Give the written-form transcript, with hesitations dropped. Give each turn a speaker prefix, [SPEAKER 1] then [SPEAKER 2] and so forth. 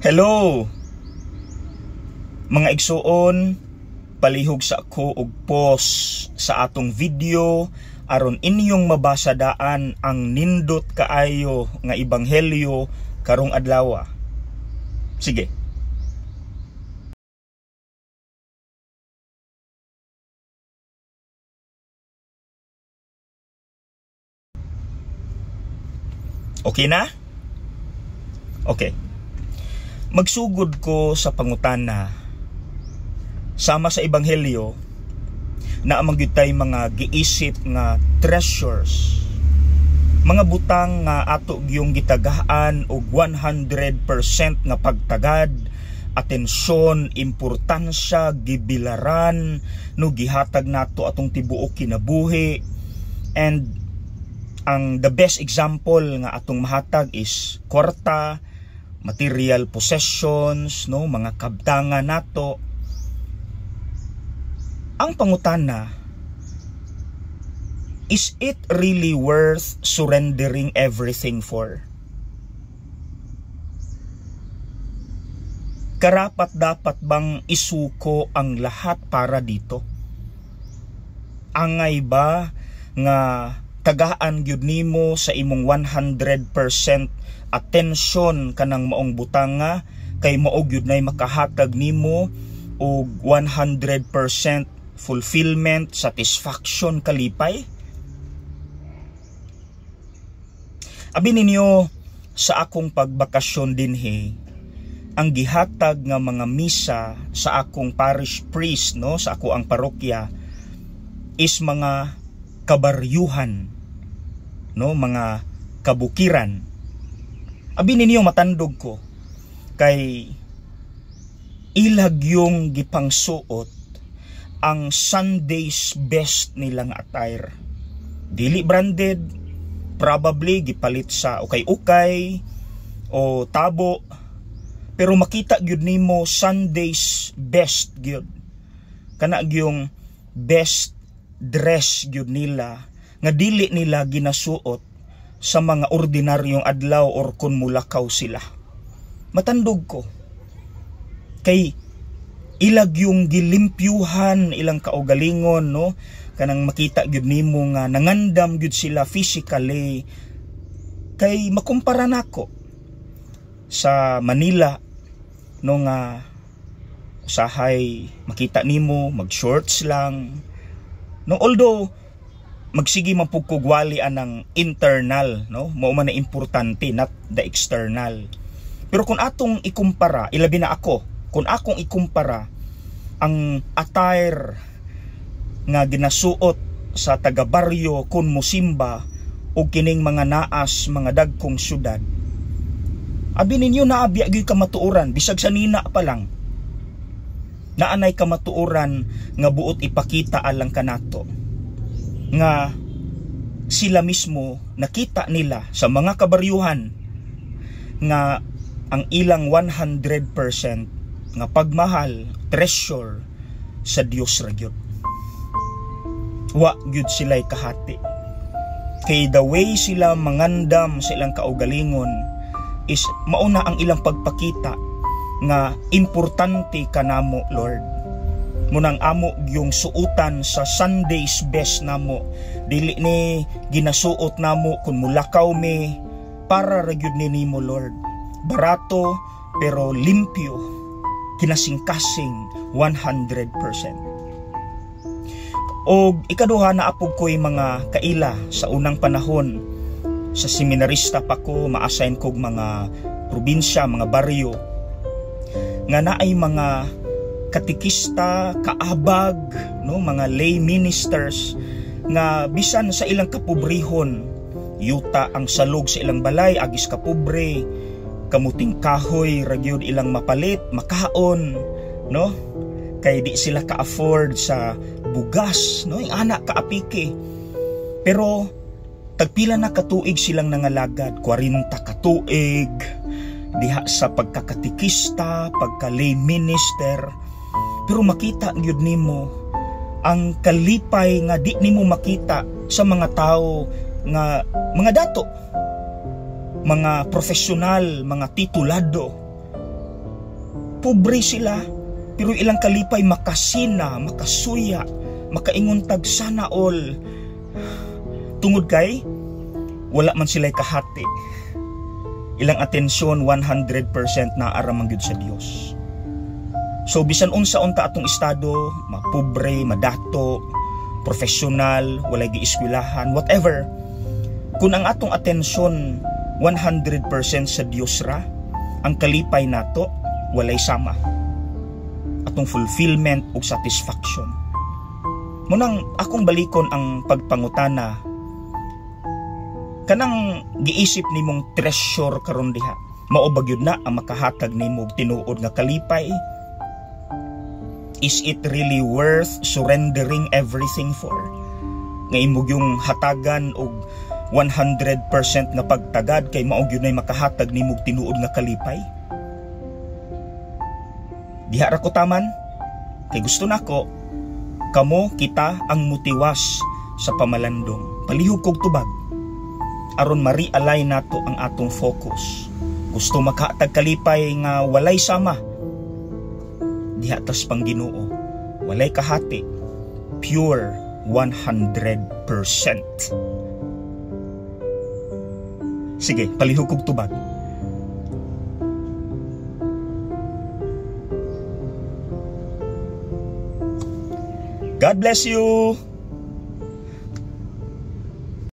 [SPEAKER 1] Hello mga igsuon, palihog sa ako og post sa atong video aron inyong mabasa daan ang nindot kaayo nga ebanghelyo karong adlaw. Sige. Okay na? Okay. Magsugod ko sa pangutana. Sama sa ebanghelyo na amang gyutay mga giisip nga treasures. Mga butang nga ato gyung gitagahan og 100% nga pagtagad, atensyon, importansya, gibilaran, no gihatag nato atong tibuok kinabuhi. And the best example nga atong mahatag is kwarta, material possessions, no, mga kabtangan nato. Ang pangutana, is it really worth surrendering everything for? Karapat dapat bang isuko ang lahat para dito? Angay ba nga tagaan gyud nimo sa imong 100% attention kanang maong butanga kay mao gyud nay makahatag nimo og 100% fulfillment, satisfaction, kalipay? Abi ninyo, sa akong pagbakasyon dinhi, ang gihatag nga mga misa sa akong parish priest, no, sa ako ang parokya is mga kabaryuhan, no, mga kabukiran. Abi ninyo matandog ko kay ilag yung gipangsuot ang Sunday's best nilang attire. Dili branded, probably gipalit sa ukay-ukay o tabo, pero makita gyud nimo Sunday's best gyud. Kana yung best dress gyud nila nga dili nila ginasuot sa mga ordinaryong adlaw or kun mulakaw sila. Matandog ko kay ilag yung gilimpyuhan ilang kaugalingon, no, kanang makita gyud nimo nga nangandam gyud sila physically. Kay makumpara nako sa Manila, no, nga usahay makita nimo mag shorts lang, no, although magsigi man pug kugwali anang internal, no, mao man na importante, not the external. Pero kung atong ikumpara, ilabi na ako, kung akong ikumpara ang attire nga ginasuot sa taga-baryo kun musimba o kining mga naas, mga dagkong syudad, abi ninyo naabya gyud kamatuoran, bisag sa nina pa lang, naanay kamatuoran nga buot ipakita alang kanato nga sila mismo nakita nila sa mga kabaryuhan nga ang ilang 100% nga pagmahal, treasure sa Dios ra gyud. Wa gyud sila'y kahati. Kay the way sila mangandam sa ilang kaugalingon is mauna ang ilang pagpakita nga importante kanamo, Lord. Munang amo yung suutan sa Sunday's best namo, dili ni ginasuot namo kun mulakaw mi para ra gyud ni nimo, Lord. Barato pero limpyo, kinasing-kasing 100%. O ikaduha, na apog ko'y mga kaila sa unang panahon. Sa seminarista pa ko, ma-assign kog mga probinsya, mga baryo, nga naay mga katikista, kaabag, no, mga lay ministers nga bisan sa ilang kapobrehon, yuta ang salog sa ilang balay, agis kapobre, kamuting kahoy ragyod ilang mapalit, makaon, no, kay di sila ka-afford sa bugas, no, yung anak kaapike. Pero tagpila na katuig silang nangalagad, 40 katuig diha sa pagkakatikista, pagka-lay minister. Pero makita gyud nimo ang kalipay nga di nimo makita sa mga tao nga mga dato, mga profesional, mga titulado, pobre sila, pero ilang kalipay makasina, makasuya, makainguntag sana all. Tungod kay wala man sila'y kahati. Ilang atensyon 100% na aramang gyud sa Dios. So bisan unsa-unta atong estado, mapobre, madato, professional, walay giiskwilahan, whatever, kung ang atong atensyon 100% sa Dios ra, ang kalipay nato walay sama. Atong fulfillment ug satisfaction. Munang akong balikon ang pagpangutana, kanang giisip nimong treasure karon diha, mao ba gyud na ang makahatag nimo og tinuod nga kalipay? Is it really worth surrendering everything for? Nga imo yung hatagan og 100% nga pagtagad kay mao gyud nay makahatag nimo og tinuod nga kalipay? Diha ra ko taman kay gusto nako kamo kita ang mutiwas sa pamalandong. Palihog kog tubag aron ma-realign nato ang atong focus. Gusto makahatag kalipay nga walay sama. Diha tas pang Ginoo, walay kahati, pure 100%. Sige, palihog kog tubag. God bless you.